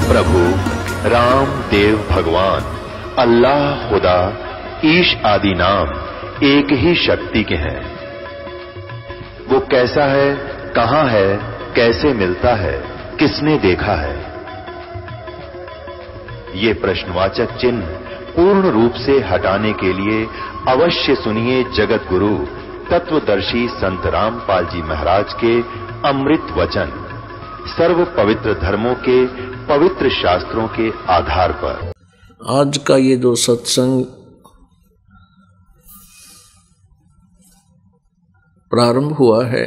प्रभु राम देव भगवान अल्लाह खुदा ईश आदि नाम एक ही शक्ति के हैं। वो कैसा है, कहां है, कैसे मिलता है, किसने देखा है? ये प्रश्नवाचक चिन्ह पूर्ण रूप से हटाने के लिए अवश्य सुनिए जगत गुरु तत्वदर्शी संत रामपाल जी महाराज के अमृत वचन, सर्व पवित्र धर्मों के पवित्र शास्त्रों के आधार पर। आज का ये जो सत्संग प्रारंभ हुआ है,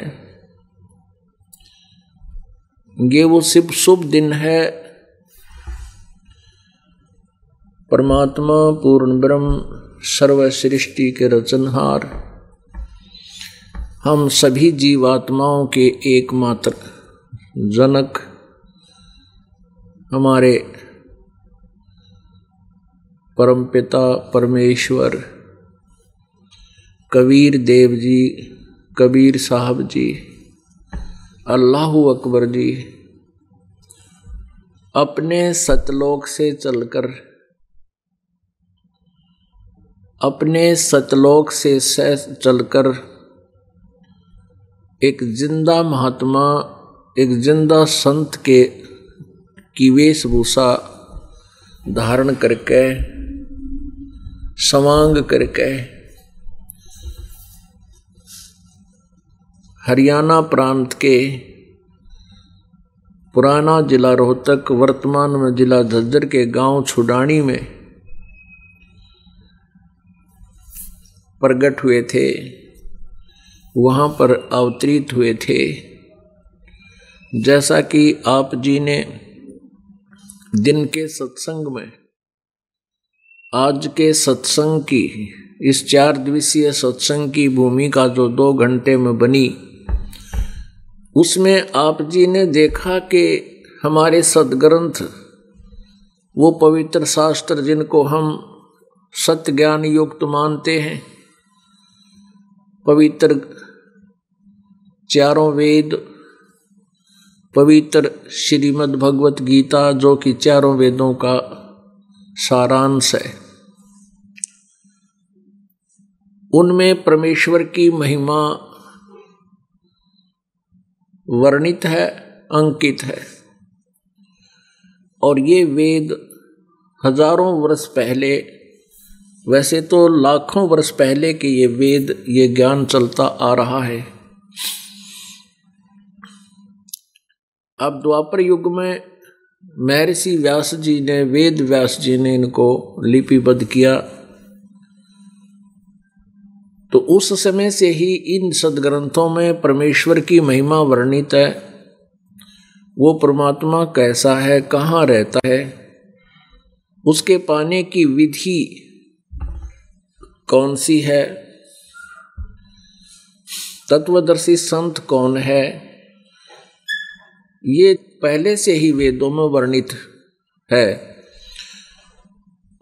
ये वो शुभ दिन है। परमात्मा पूर्ण ब्रह्म सर्व सृष्टि के रचनहार, हम सभी जीवात्माओं के एकमात्र जनक हमारे परमपिता परमेश्वर कबीर देव जी, कबीर साहब जी, अल्लाहु अकबर जी अपने सतलोक से चलकर, अपने सतलोक से चलकर एक जिंदा महात्मा, एक जिंदा संत के की वेशभूषा धारण करके, समांग करके हरियाणा प्रांत के पुराना जिला रोहतक, वर्तमान में जिला झज्जर के गांव छुडानी में प्रकट हुए थे, वहां पर अवतरित हुए थे। जैसा कि आप जी ने दिन के सत्संग में, आज के सत्संग की, इस 4 दिवसीय सत्संग की भूमिका जो 2 घंटे में बनी, उसमें आप जी ने देखा कि हमारे सद्ग्रंथ, वो पवित्र शास्त्र जिनको हम सत्य ज्ञान युक्त मानते हैं, पवित्र 4 वेद, पवित्र श्रीमद् भगवत गीता जो कि 4 वेदों का सारांश है, उनमें परमेश्वर की महिमा वर्णित है, अंकित है। और ये वेद हजारों वर्ष पहले, वैसे तो लाखों वर्ष पहले के ये वेद, ये ज्ञान चलता आ रहा है। अब द्वापर युग में महर्षि व्यास जी ने, वेद व्यास जी ने इनको लिपिबद्ध किया, तो उस समय से ही इन सद्ग्रंथों में परमेश्वर की महिमा वर्णित है। वो परमात्मा कैसा है, कहाँ रहता है, उसके पाने की विधि कौन सी है, तत्वदर्शी संत कौन है, ये पहले से ही वेदों में वर्णित है।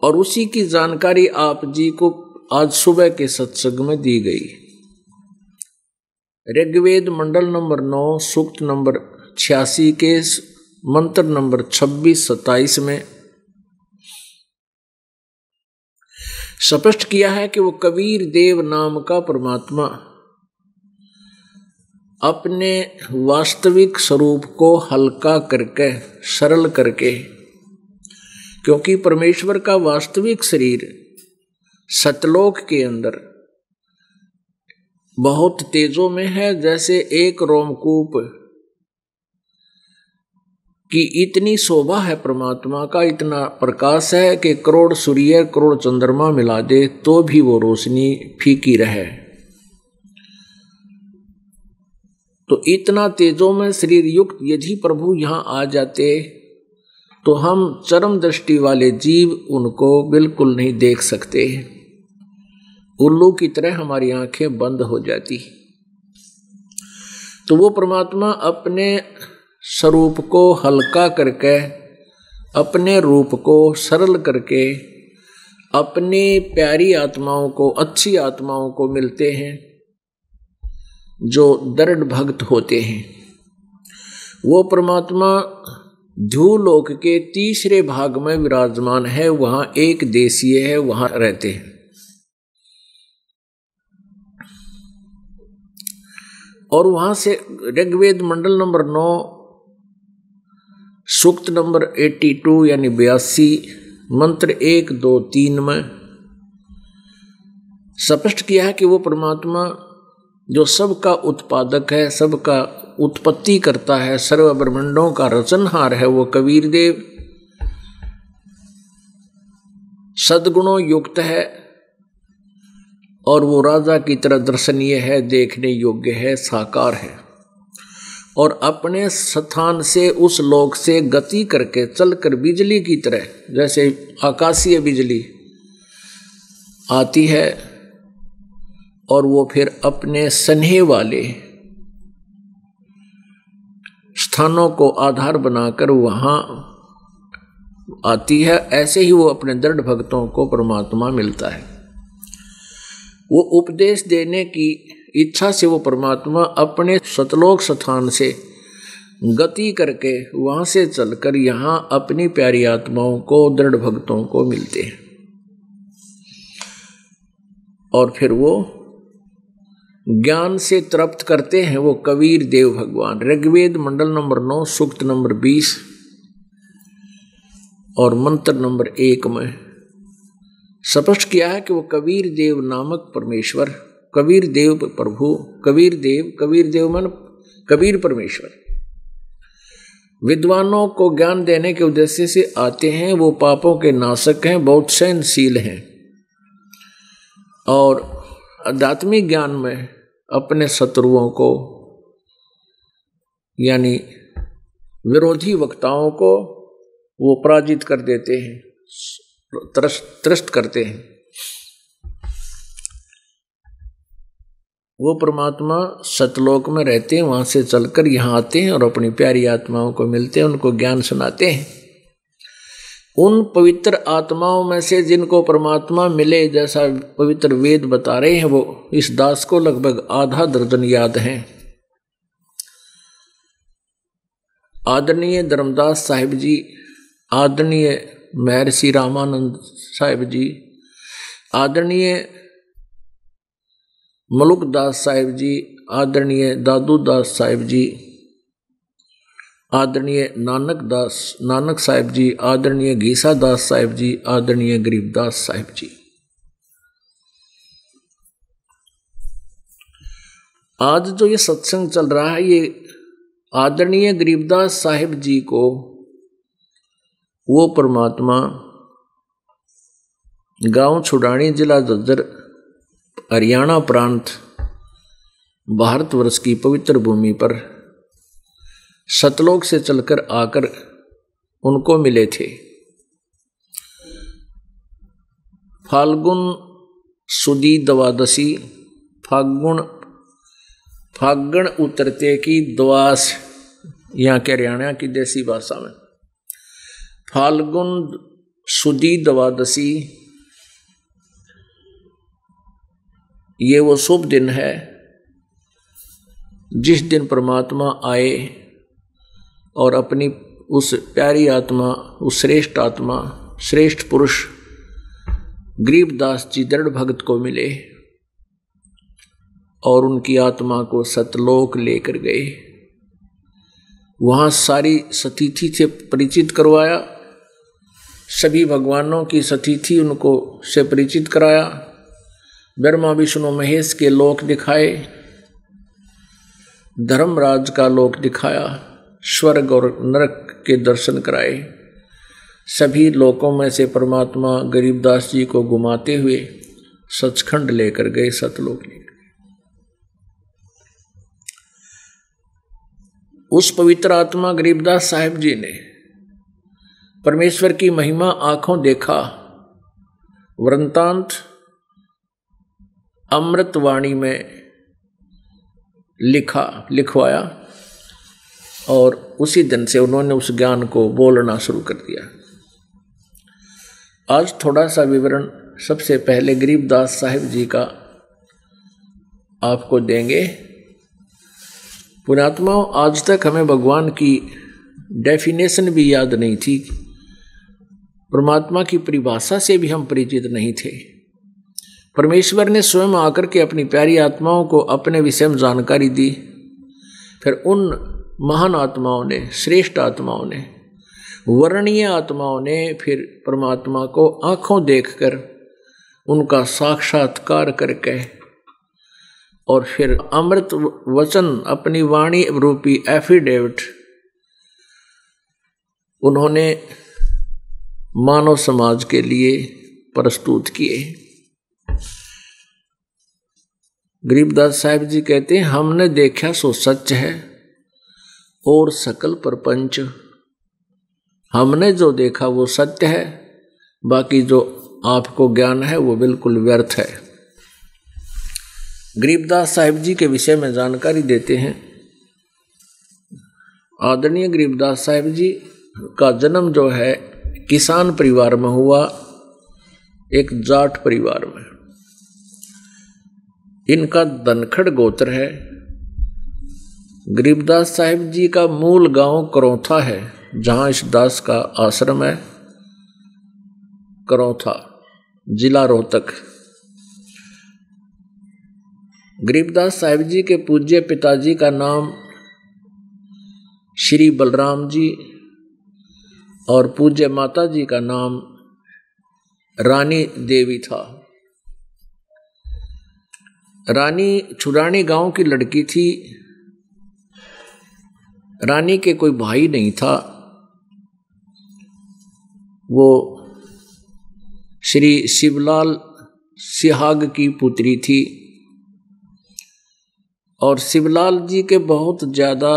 और उसी की जानकारी आप जी को आज सुबह के सत्संग में दी गई। ऋग्वेद मंडल नंबर 9 सूक्त नंबर 86 के मंत्र नंबर 26-27 में स्पष्ट किया है कि वो कबीर देव नाम का परमात्मा अपने वास्तविक स्वरूप को हल्का करके, सरल करके, क्योंकि परमेश्वर का वास्तविक शरीर सतलोक के अंदर बहुत तेजों में है। जैसे एक रोमकूप की इतनी शोभा है परमात्मा का, इतना प्रकाश है कि करोड़ सूर्य, करोड़ चंद्रमा मिला दे तो भी वो रोशनी फीकी रहे। तो इतना तेजों में शरीर युक्त यदि प्रभु यहाँ आ जाते तो हम चरम दृष्टि वाले जीव उनको बिल्कुल नहीं देख सकते, उल्लू की तरह हमारी आंखें बंद हो जाती। तो वो परमात्मा अपने स्वरूप को हल्का करके, अपने रूप को सरल करके, अपनी प्यारी आत्माओं को, अच्छी आत्माओं को मिलते हैं जो दृढ़ भक्त होते हैं। वो परमात्मा ध्रुवलोक के तीसरे भाग में विराजमान है, वहां एक देशीय है, वहां रहते हैं। और वहां से ऋग्वेद मंडल नंबर 9 सूक्त नंबर 82 यानी 82 मंत्र 1, 2, 3 में स्पष्ट किया है कि वो परमात्मा जो सबका उत्पादक है, सबका उत्पत्ति करता है, सर्व ब्रह्मांडों का रचनहार है, वो कबीर देव सद्गुणों युक्त है और वो राजा की तरह दर्शनीय है, देखने योग्य है, साकार है। और अपने स्थान से उस लोक से गति करके चलकर बिजली की तरह, जैसे आकाशीय बिजली आती है और वो फिर अपने सन्हे वाले स्थानों को आधार बनाकर वहां आती है, ऐसे ही वो अपने दृढ़ भक्तों को परमात्मा मिलता है। वो उपदेश देने की इच्छा से वो परमात्मा अपने सतलोक स्थान से गति करके वहां से चलकर यहां अपनी प्यारी आत्माओं को, दृढ़ भक्तों को मिलते हैं। और फिर वो ज्ञान से तृप्त करते हैं वो कबीर देव भगवान। ऋग्वेद मंडल नंबर 9 सूक्त नंबर 20 और मंत्र नंबर 1 में स्पष्ट किया है कि वो कबीर देव नामक परमेश्वर, कबीर देव प्रभु, कबीर देव मन कबीर परमेश्वर विद्वानों को ज्ञान देने के उद्देश्य से आते हैं। वो पापों के नाशक हैं, बहुत सहनशील हैं और आध्यात्मिक ज्ञान में अपने शत्रुओं को यानी विरोधी वक्ताओं को वो पराजित कर देते हैं, त्रस्त करते हैं। वो परमात्मा सतलोक में रहते हैं, वहां से चलकर यहाँ आते हैं और अपनी प्यारी आत्माओं को मिलते हैं, उनको ज्ञान सुनाते हैं। उन पवित्र आत्माओं में से जिनको परमात्मा मिले, जैसा पवित्र वेद बता रहे हैं, वो इस दास को लगभग आधा दर्जन याद हैं। आदरणीय धर्मदास साहिब जी, आदरणीय महर्षि रामानंद साहिब जी, आदरणीय मलुक दास साहिब जी, आदरणीय दादू दास साहिब जी, आदरणीय नानक साहिब जी, आदरणीय घीसा दास साहिब जी, आदरणीय गरीबदास साहिब जी। आज जो ये सत्संग चल रहा है, ये आदरणीय गरीबदास साहिब जी को वो परमात्मा गांव छुड़ानी, जिला झज्जर, हरियाणा प्रांत, भारतवर्ष की पवित्र भूमि पर सतलोक से चलकर आकर उनको मिले थे। फाल्गुन सुदी द्वादशी, फागण उतरते की द्वास, यहाँ के हरियाणा की देसी भाषा में फाल्गुन सुदी द्वादशी, ये वो शुभ दिन है जिस दिन परमात्मा आए और अपनी उस प्यारी आत्मा, उस श्रेष्ठ आत्मा, श्रेष्ठ पुरुष गरीबदास जी दृढ़ भगत को मिले और उनकी आत्मा को सतलोक लेकर गए। वहाँ सारी सतिथि से परिचित करवाया, सभी भगवानों की सतिथि उनको से परिचित कराया, ब्रह्मा विष्णु महेश के लोक दिखाए, धर्मराज का लोक दिखाया, स्वर्ग और नरक के दर्शन कराए। सभी लोकों में से परमात्मा गरीबदास जी को घुमाते हुए सचखंड लेकर गए, सतलोक लेकर। उस पवित्र आत्मा गरीबदास साहिब जी ने परमेश्वर की महिमा आंखों देखा, वृंतांत अमृतवाणी में लिखवाया और उसी दिन से उन्होंने उस ज्ञान को बोलना शुरू कर दिया। आज थोड़ा सा विवरण सबसे पहले गरीबदास साहिब जी का आपको देंगे। पुण्यात्माओं, आज तक हमें भगवान की डेफिनेशन भी याद नहीं थी, परमात्मा की परिभाषा से भी हम परिचित नहीं थे। परमेश्वर ने स्वयं आकर के अपनी प्यारी आत्माओं को अपने विषय में जानकारी दी। फिर उन महान आत्माओं ने, श्रेष्ठ आत्माओं ने, वर्णनीय आत्माओं ने फिर परमात्मा को आंखों देखकर उनका साक्षात्कार करके और फिर अमृत वचन, अपनी वाणी रूपी एफिडेविट उन्होंने मानव समाज के लिए प्रस्तुत किए। गरीबदास साहिब जी कहते हैं, हमने देखा सो सच है और सकल प्रपंच। हमने जो देखा वो सत्य है, बाकी जो आपको ज्ञान है वो बिल्कुल व्यर्थ है। गरीबदास साहिब जी के विषय में जानकारी देते हैं। आदरणीय गरीबदास साहिब जी का जन्म जो है किसान परिवार में हुआ, एक जाट परिवार में। इनका धनखड़ गोत्र है। गरीबदास साहिब जी का मूल गांव करौथा है, जहां इस दास का आश्रम है। करौथा, जिला रोहतक। गरीबदास साहिब जी के पूज्य पिताजी का नाम श्री बलराम जी और पूज्य माता जी का नाम रानी देवी था। रानी छुरानी गांव की लड़की थी। रानी के कोई भाई नहीं था। वो श्री शिवलाल सिहाग की पुत्री थी और शिवलाल जी के बहुत ज्यादा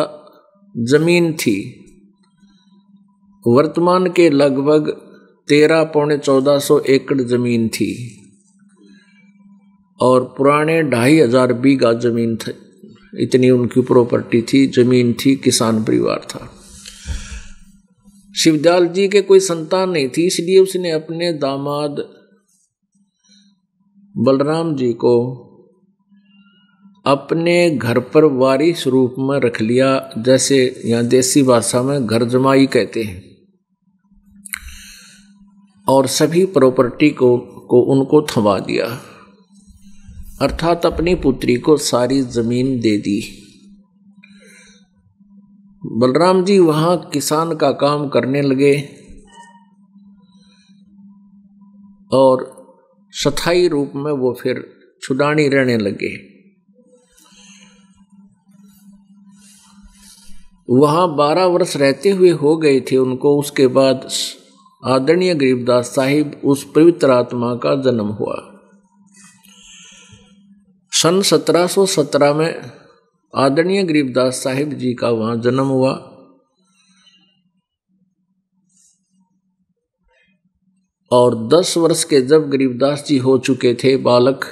जमीन थी। वर्तमान के लगभग 13-1400 एकड़ जमीन थी और पुराने 2500 बीघा जमीन थी। इतनी उनकी प्रॉपर्टी थी, जमीन थी, किसान परिवार था। शिवदयाल जी के कोई संतान नहीं थी, इसलिए उसने अपने दामाद बलराम जी को अपने घर पर वारिस रूप में रख लिया, जैसे यहाँ देसी भाषा में घर जमाई कहते हैं, और सभी प्रॉपर्टी को उनको थमा दिया, अर्थात अपनी पुत्री को सारी जमीन दे दी। बलराम जी वहां किसान का काम करने लगे और स्थायी रूप में वो फिर छुडानी रहने लगे। वहां 12 वर्ष रहते हुए हो गए थे उनको। उसके बाद आदरणीय गरीबदास साहिब उस पवित्र आत्मा का जन्म हुआ। सन 1717 में आदरणीय गरीबदास साहिब जी का वहां जन्म हुआ और 10 वर्ष के जब गरीबदास जी हो चुके थे बालक,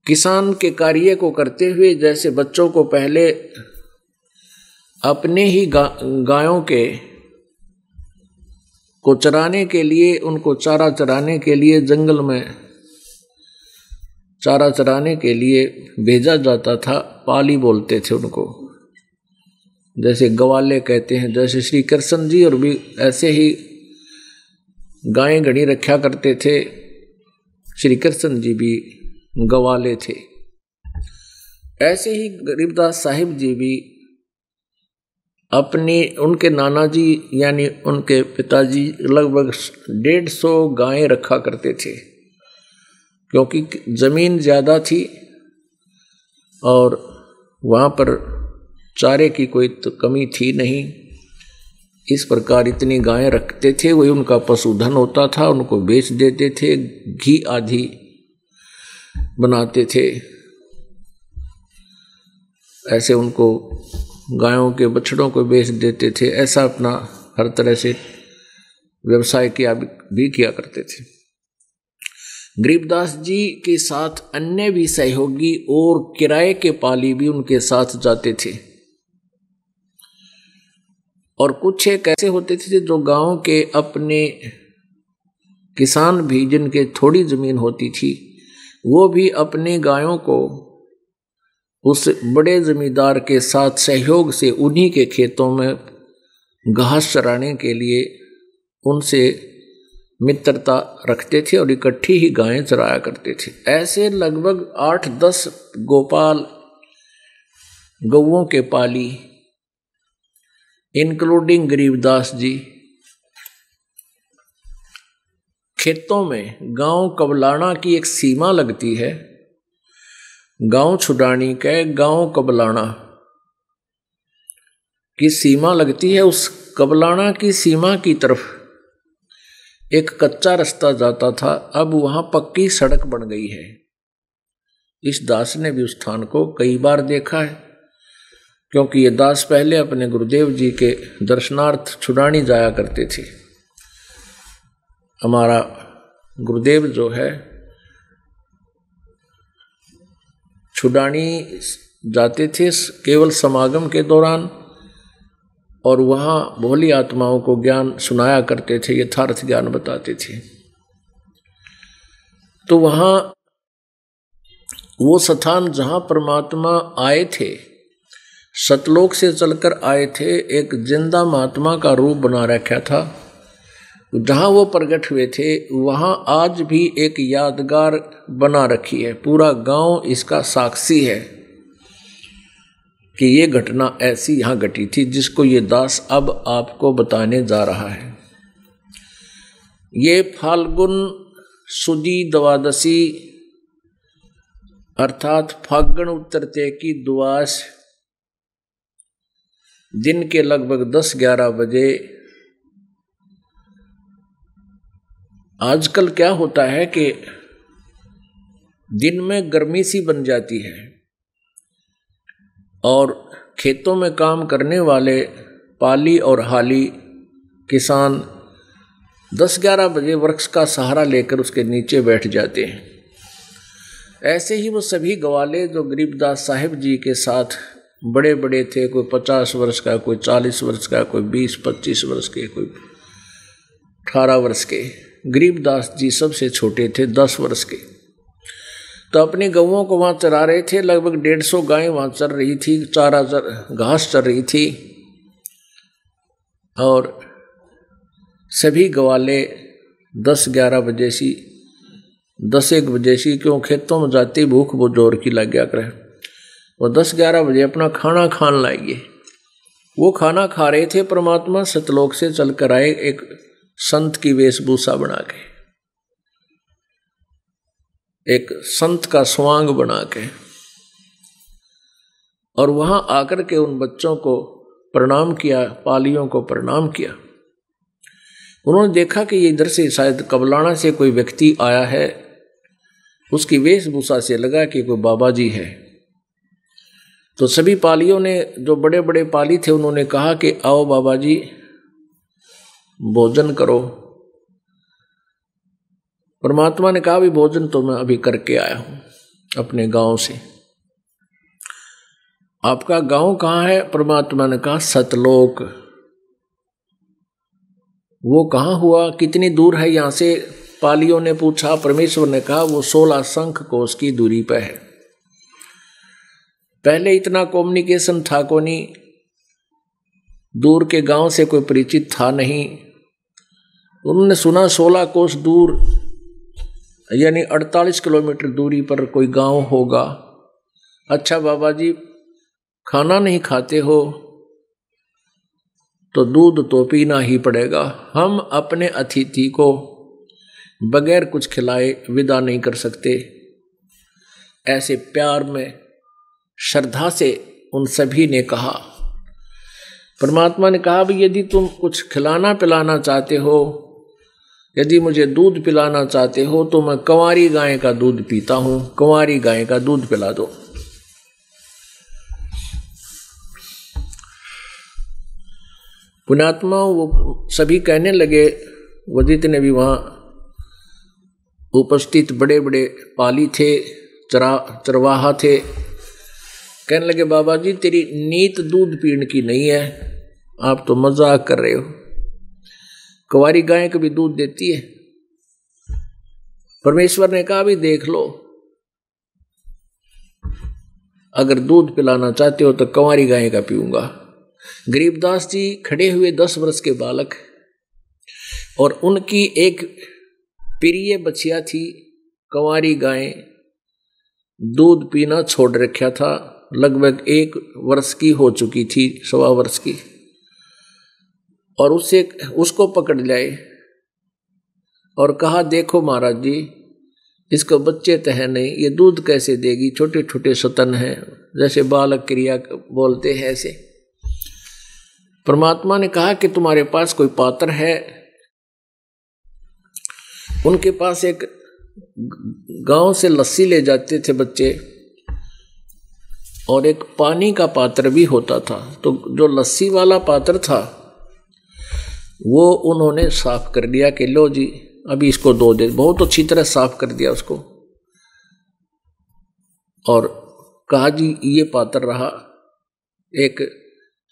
किसान के कार्य को करते हुए जैसे बच्चों को पहले अपने ही गायों के को चराने के लिए, उनको चारा चराने के लिए जंगल में चारा चराने के लिए भेजा जाता था। पाली बोलते थे उनको, जैसे गवाले कहते हैं। जैसे श्री कृष्ण जी और भी ऐसे ही गायें घड़ी रखा करते थे, श्री कृष्ण जी भी गवाले थे। ऐसे ही गरीबदास साहिब जी भी अपने, उनके नाना जी यानी उनके पिताजी लगभग 150 गायें रखा करते थे, क्योंकि जमीन ज़्यादा थी और वहाँ पर चारे की कोई तो कमी थी नहीं। इस प्रकार इतनी गायें रखते थे, वही उनका पशुधन होता था। उनको बेच देते थे, घी आदि बनाते थे। ऐसे उनको गायों के बछड़ों को बेच देते थे। ऐसा अपना हर तरह से व्यवसाय भी किया करते थे। गरीबदास जी के साथ अन्य भी सहयोगी और किराए के पाली भी उनके साथ जाते थे। और कुछ एक ऐसे होते थे जो गांव के अपने किसान भी, जिनके थोड़ी जमीन होती थी, वो भी अपने गायों को उस बड़े जमींदार के साथ सहयोग से उन्हीं के खेतों में घास चराने के लिए उनसे मित्रता रखते थे और इकट्ठी ही गायें चराया करते थे। ऐसे लगभग 8-10 गोपाल गौओं के पाली, इंक्लूडिंग गरीबदास जी, खेतों में गांव कबलाना की एक सीमा लगती है, गांव छुडानी के गांव कबलाना की सीमा लगती है। उस कबलाना की सीमा की तरफ एक कच्चा रास्ता जाता था, अब वहां पक्की सड़क बन गई है। इस दास ने भी उस स्थान को कई बार देखा है, क्योंकि ये दास पहले अपने गुरुदेव जी के दर्शनार्थ छुडानी जाया करते थे। हमारा गुरुदेव जो है छुडानी जाते थे केवल समागम के दौरान, और वहाँ भोली आत्माओं को ज्ञान सुनाया करते थे, यथार्थ ज्ञान बताते थे। तो वहाँ वो स्थान जहाँ परमात्मा आए थे, सतलोक से चलकर आए थे, एक जिंदा महात्मा का रूप बना रखा था। जहाँ वो प्रकट हुए थे वहाँ आज भी एक यादगार बना रखी है। पूरा गांव इसका साक्षी है कि ये घटना ऐसी यहाँ घटी थी, जिसको ये दास अब आपको बताने जा रहा है। ये फाल्गुन सुदी द्वादशी अर्थात फागण उतरते की द्वास दिन के लगभग 10-11 बजे। आजकल क्या होता है कि दिन में गर्मी सी बन जाती है और खेतों में काम करने वाले पाली और हाली किसान 10-11 बजे वृक्ष का सहारा लेकर उसके नीचे बैठ जाते हैं। ऐसे ही वो सभी ग्वाले जो गरीबदास साहिब जी के साथ बड़े बड़े थे, कोई 50 वर्ष का, कोई 40 वर्ष का, कोई 20-25 वर्ष के, कोई 18 वर्ष के। गरीबदास जी सबसे छोटे थे, 10 वर्ष के। तो अपनी गौओं को वहाँ चरा रहे थे। लगभग 150 गायें वहाँ चर रही थी, चारा घास चर रही थी, और सभी ग्वाले 10-11 बजे सी, 10-1 बजे सी, क्यों खेतों में जाते भूख वो जोर की लग गया करे, वो 10-11 बजे अपना खाना खान लाएंगे। वो खाना खा रहे थे। परमात्मा सतलोक से चल कर आए एक संत की वेशभूषा बना के, एक संत का स्वांग बना के, और वहां आकर के उन बच्चों को प्रणाम किया, पालियों को प्रणाम किया। उन्होंने देखा कि ये इधर से शायद कबलाना से कोई व्यक्ति आया है, उसकी वेशभूषा से लगा कि कोई बाबा जी है। तो सभी पालियों ने, जो बड़े बड़े पाली थे, उन्होंने कहा कि आओ बाबा जी भोजन करो। परमात्मा ने कहा भी भोजन तो मैं अभी करके आया हूं अपने गांव से। आपका गांव कहाँ है? परमात्मा ने कहा सतलोक। वो कहाँ हुआ, कितनी दूर है यहाँ से? पालियों ने पूछा। परमेश्वर ने कहा वो 16 शंख कोस की दूरी पर है। पहले इतना कम्युनिकेशन था को नहीं, दूर के गांव से कोई परिचित था नहीं। उन्होंने सुना 16 कोस दूर यानी 48 किलोमीटर दूरी पर कोई गांव होगा। अच्छा बाबा जी, खाना नहीं खाते हो तो दूध तो पीना ही पड़ेगा। हम अपने अतिथि को बगैर कुछ खिलाए विदा नहीं कर सकते। ऐसे प्यार में, श्रद्धा से उन सभी ने कहा। परमात्मा ने कहा भी यदि तुम कुछ खिलाना पिलाना चाहते हो, यदि मुझे दूध पिलाना चाहते हो, तो मैं कंवारी गाय का दूध पीता हूं, कंवारी गाय का दूध पिला दो। पुण्यात्मा वो सभी कहने लगे, वो जितने भी वहां उपस्थित बड़े बड़े पाली थे, चरवाहा थे, कहने लगे बाबा जी तेरी नीत दूध पीने की नहीं है, आप तो मजाक कर रहे हो। कुंवारी गाय कभी दूध देती है? परमेश्वर ने कहा भी देख लो, अगर दूध पिलाना चाहते हो तो कंवारी गाय का पीऊंगा। गरीबदास जी खड़े हुए 10 वर्ष के बालक, और उनकी एक प्रिय बछिया थी कंवारी गाय, दूध पीना छोड़ रखा था, लगभग 1 वर्ष की हो चुकी थी, 1.25 वर्ष की, और उसको पकड़ लाए और कहा देखो महाराज जी, इसको बच्चे तो है नहीं, ये दूध कैसे देगी, छोटे छोटे सतन हैं, जैसे बालक क्रिया बोलते हैं ऐसे। परमात्मा ने कहा कि तुम्हारे पास कोई पात्र है। उनके पास एक गांव से लस्सी ले जाते थे बच्चे, और एक पानी का पात्र भी होता था। तो जो लस्सी वाला पात्र था वो उन्होंने साफ कर दिया कि लो जी अभी इसको दो दे, बहुत अच्छी तरह साफ कर दिया उसको, और कहा जी ये पात्र रहा। एक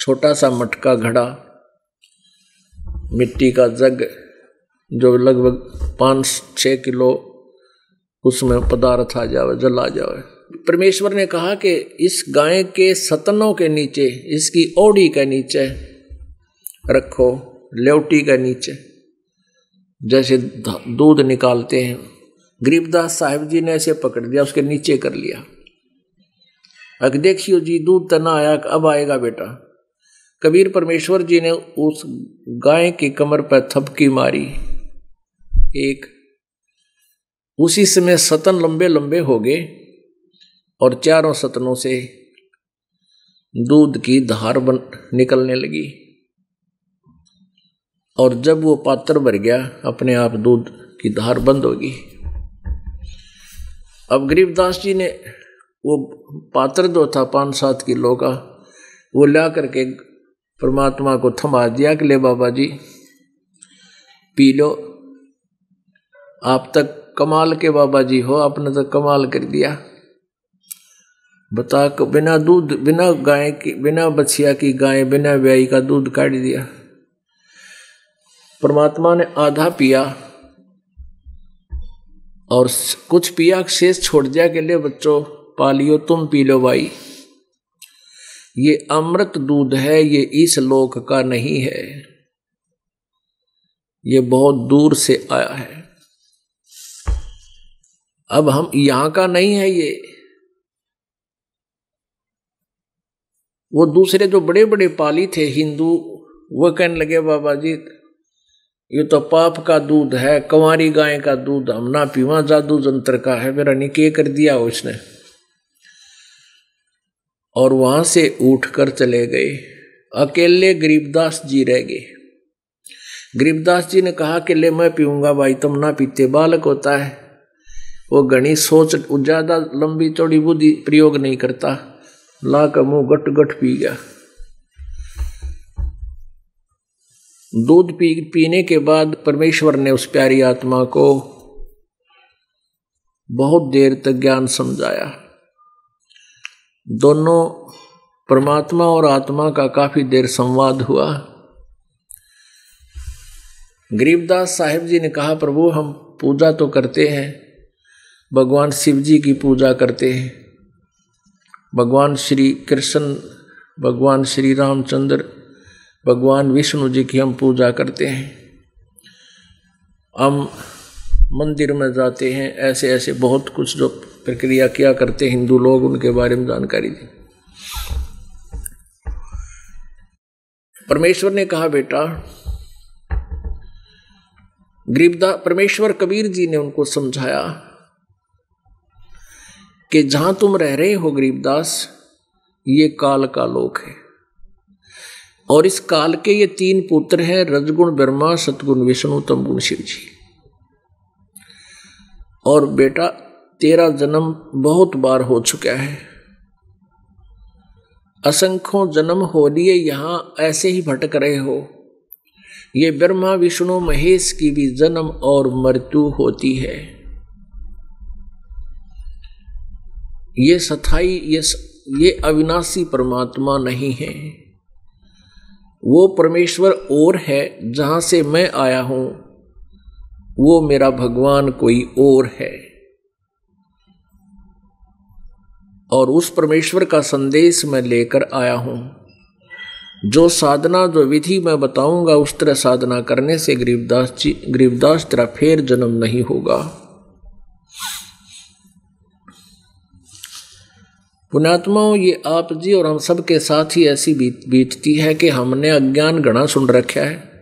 छोटा सा मटका घड़ा, मिट्टी का जग जो लगभग 5-6 किलो उसमें पदार्थ आ जावे, जल आ जावे। परमेश्वर ने कहा कि इस गाय के सतनों के नीचे, इसकी ओड़ी के नीचे रखो, लेवटी के नीचे, जैसे दूध निकालते हैं। गरीबदास साहिब जी ने ऐसे पकड़ दिया, उसके नीचे कर लिया। अब देखियो जी दूध तना आया, अब आएगा बेटा। कबीर परमेश्वर जी ने उस गाय की कमर पर थपकी मारी एक, उसी समय सतन लंबे लंबे हो गए और चारों सतनों से दूध की धार निकलने लगी, और जब वो पात्र भर गया अपने आप दूध की धार बंद होगी। अब गरीबदास जी ने वो पात्र जो था 5-7 किलो का, वो ला करके परमात्मा को थमा दिया कि ले बाबा जी पी लो, आप तक कमाल के बाबा जी हो, आपने तो कमाल कर दिया। बता बिना दूध, बिना गाय की, बिना बछिया की गाय, बिना ब्याई का दूध काट दिया। परमात्मा ने आधा पिया और कुछ पिया, शेष छोड़ दिया कि ले बच्चों पा लियो, तुम पी लो भाई, ये अमृत दूध है, ये इस लोक का नहीं है, ये बहुत दूर से आया है। अब हम यहां का नहीं है ये। वो दूसरे जो बड़े बड़े पाली थे हिंदू, वो कहने लगे बाबा जी ये तो पाप का दूध है, कंवारी गाय का दूध हम ना पीवा, जादू जंत्र का है, मेरा निके कर दिया हो इसने। और वहां से उठकर चले गए, अकेले गरीबदास जी रह गए। गरीबदास जी ने कहा कि ले मैं पीऊंगा भाई, तुम ना पीते। बालक होता है वो घनी सोच, ज्यादा लंबी चौड़ी बुद्धि प्रयोग नहीं करता, ला का मुंह गट गट पी गया। दूध पीने के बाद परमेश्वर ने उस प्यारी आत्मा को बहुत देर तक ज्ञान समझाया। दोनों परमात्मा और आत्मा का काफी देर संवाद हुआ। गरीबदास साहिब जी ने कहा प्रभु हम पूजा तो करते हैं, भगवान शिव जी की पूजा करते हैं, भगवान श्री कृष्ण, भगवान श्री रामचंद्र, भगवान विष्णु जी की हम पूजा करते हैं, हम मंदिर में जाते हैं, ऐसे ऐसे बहुत कुछ जो प्रक्रिया किया करते हिंदू लोग, उनके बारे में जानकारी दी। परमेश्वर ने कहा बेटा, गरीबदास परमेश्वर कबीर जी ने उनको समझाया कि जहां तुम रह रहे हो गरीबदास, ये काल का लोक है, और इस काल के ये 3 पुत्र हैं, रजगुण ब्रह्मा, सतगुण विष्णु, तमगुण शिव जी। और बेटा तेरा जन्म बहुत बार हो चुका है, असंख्यों जन्म हो लिए, यहां ऐसे ही भटक रहे हो। ये ब्रह्मा विष्णु महेश की भी जन्म और मृत्यु होती है। ये सथाई, ये अविनाशी परमात्मा नहीं है। वो परमेश्वर और है, जहां से मैं आया हूं वो मेरा भगवान कोई और है। और उस परमेश्वर का संदेश मैं लेकर आया हूं। जो साधना, जो विधि मैं बताऊंगा, उस तरह साधना करने से गरीबदास तेरा फिर जन्म नहीं होगा। पुण्यात्माओं, ये आप जी और हम सब के साथ ही ऐसी बीतती है कि हमने अज्ञान घना सुन रखा है।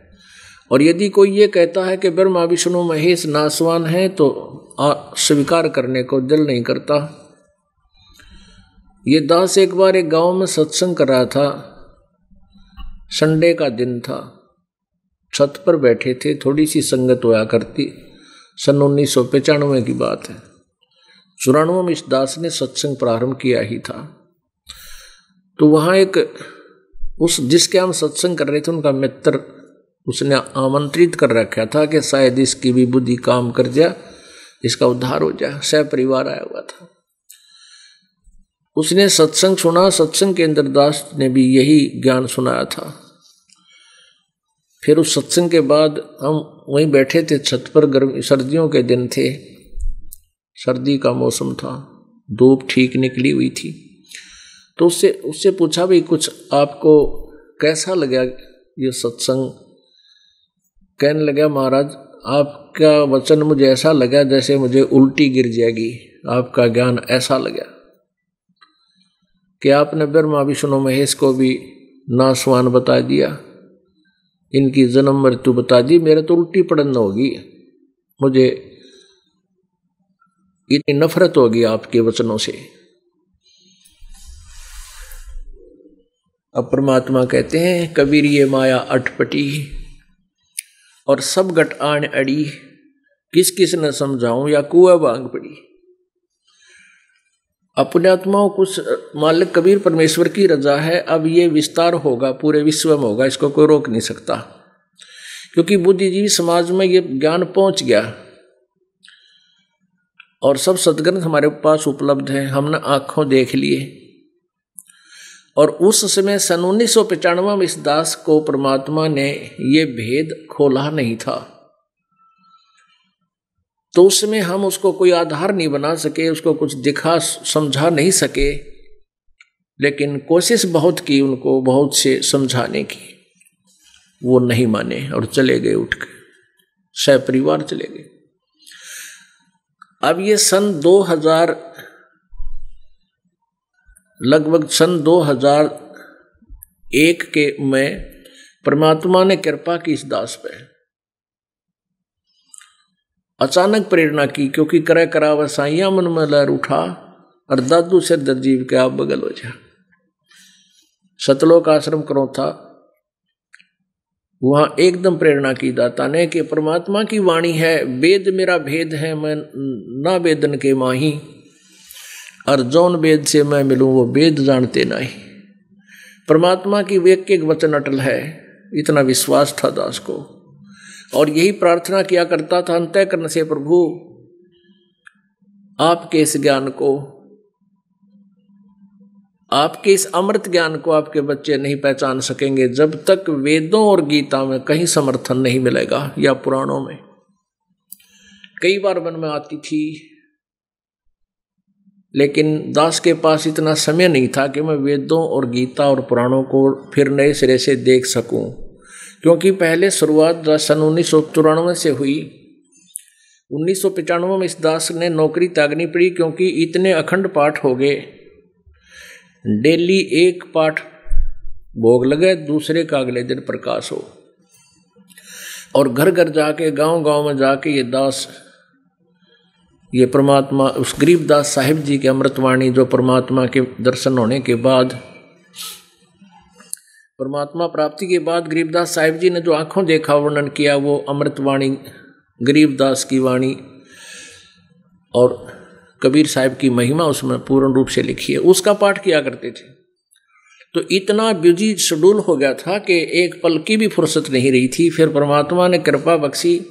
और यदि कोई ये कहता है कि ब्रह्मा विष्णु महेश नासवान है तो स्वीकार करने को दिल नहीं करता। ये दास एक बार एक गांव में सत्संग कर रहा था। संडे का दिन था, छत पर बैठे थे, थोड़ी सी संगत हुआ करती। सन 1995 की बात है। 94 में इस दास ने सत्संग प्रारंभ किया ही था। तो वहाँ एक जिसके हम सत्संग कर रहे थे, उनका मित्र, उसने आमंत्रित कर रखा था कि शायद इसकी भी बुद्धि काम कर जाए, इसका उद्धार हो जाए। सह परिवार आया हुआ था। उसने सत्संग सुना। सत्संग के अंदर दास ने भी यही ज्ञान सुनाया था। फिर उस सत्संग के बाद हम वहीं बैठे थे छत पर। गर्मी, सर्दियों के दिन थे, सर्दी का मौसम था, धूप ठीक निकली हुई थी। तो उससे पूछा, भाई कुछ आपको कैसा लगा ये सत्संग? कहने लगा, महाराज आपका वचन मुझे ऐसा लगा जैसे मुझे उल्टी गिर जाएगी। आपका ज्ञान ऐसा लगा कि आपने ब्रह्मा विष्णु महेश को भी नासवान बता दिया, इनकी जन्म मृत्यु बता दी। मेरे तो उल्टी पड़न होगी, मुझे इतनी नफरत होगी आपके वचनों से। अब परमात्मा कहते हैं, कबीर ये माया अटपटी और सब गट आन अड़ी, किस किस न समझाऊं या कुआ भांग पड़ी। अपने आत्माओं कुछ मालिक कबीर परमेश्वर की रजा है। अब ये विस्तार होगा, पूरे विश्व में होगा, इसको कोई रोक नहीं सकता, क्योंकि बुद्धिजीवी समाज में ये ज्ञान पहुंच गया और सब सदग्रंथ हमारे पास उपलब्ध हैं, हमने आंखों देख लिए। और उस समय सन 1995 में इस दास को परमात्मा ने ये भेद खोला नहीं था। तो उसमें हम उसको कोई आधार नहीं बना सके, उसको कुछ दिखा समझा नहीं सके, लेकिन कोशिश बहुत की उनको बहुत से समझाने की। वो नहीं माने और चले गए, उठ के सह परिवार चले गए। अब ये सन 2000, लगभग सन 2001 के में परमात्मा ने कृपा की इस दास पे, अचानक प्रेरणा की, क्योंकि करे करावा साइया मन में लहर उठा और दादू से दर्जीव के आप बगल हो जा। सतलोक आश्रम करो था, वहां एकदम प्रेरणा की दाता ने कि परमात्मा की वाणी है, वेद मेरा भेद है, मैं ना वेदन के माही, और जौन वेद से मैं मिलूं वो वेद जानते नहीं। परमात्मा की एक एक वचन अटल है, इतना विश्वास था दास को। और यही प्रार्थना किया करता था अंतःकरण से, प्रभु आपके इस ज्ञान को, आपके इस अमृत ज्ञान को आपके बच्चे नहीं पहचान सकेंगे जब तक वेदों और गीता में कहीं समर्थन नहीं मिलेगा, या पुराणों में। कई बार मन में आती थी, लेकिन दास के पास इतना समय नहीं था कि मैं वेदों और गीता और पुराणों को फिर नए सिरे से देख सकूं, क्योंकि पहले शुरुआत सन 1994 से हुई। 1995 में इस दास ने नौकरी त्यागनी पड़ी, क्योंकि इतने अखंड पाठ हो गए। डेली एक पाठ भोग लगे, दूसरे का अगले दिन प्रकाश हो। और घर घर जाके, गांव गांव में जाके ये दास, ये परमात्मा, उस गरीबदास साहिब जी की अमृतवाणी, जो परमात्मा के दर्शन होने के बाद, परमात्मा प्राप्ति के बाद गरीबदास साहिब जी ने जो आंखों देखा वर्णन किया, वो अमृतवाणी गरीबदास की वाणी और कबीर साहिब की महिमा उसमें पूर्ण रूप से लिखी है, उसका पाठ किया करते थे। तो इतना बिजी शेड्यूल हो गया था कि एक पल की भी फुर्सत नहीं रही थी। फिर परमात्मा ने कृपा बख्शी,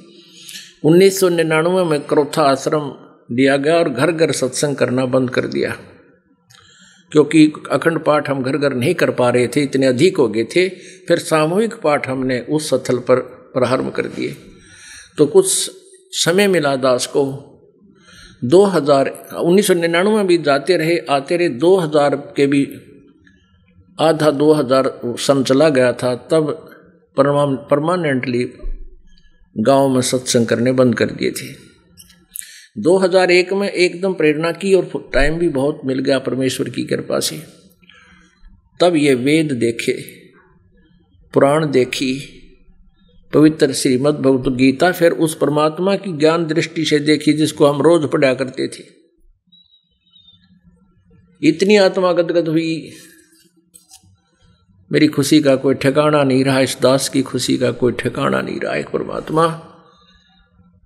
1999 में क्रोथा आश्रम दिया गया और घर घर सत्संग करना बंद कर दिया, क्योंकि अखंड पाठ हम घर घर नहीं कर पा रहे थे, इतने अधिक हो गए थे। फिर सामूहिक पाठ हमने उस स्थल पर प्रारंभ कर दिए। तो कुछ समय मिला दास को, 1999 में भी जाते रहे आते रहे, 2000 के भी आधा 2000 सन चला गया था, तब परमानेंटली गांव में सत्संग करने बंद कर दिए थे। 2001 में एकदम प्रेरणा की और टाइम भी बहुत मिल गया परमेश्वर की कृपा से। तब ये वेद देखे, पुराण देखी, पवित्र श्रीमद् भगवत गीता, फिर उस परमात्मा की ज्ञान दृष्टि से देखी जिसको हम रोज पढ़ा करते थे। इतनी आत्मा गदगद हुई, मेरी खुशी का कोई ठिकाना नहीं रहा, इस दास की खुशी का कोई ठिकाना नहीं रहा। एक परमात्मा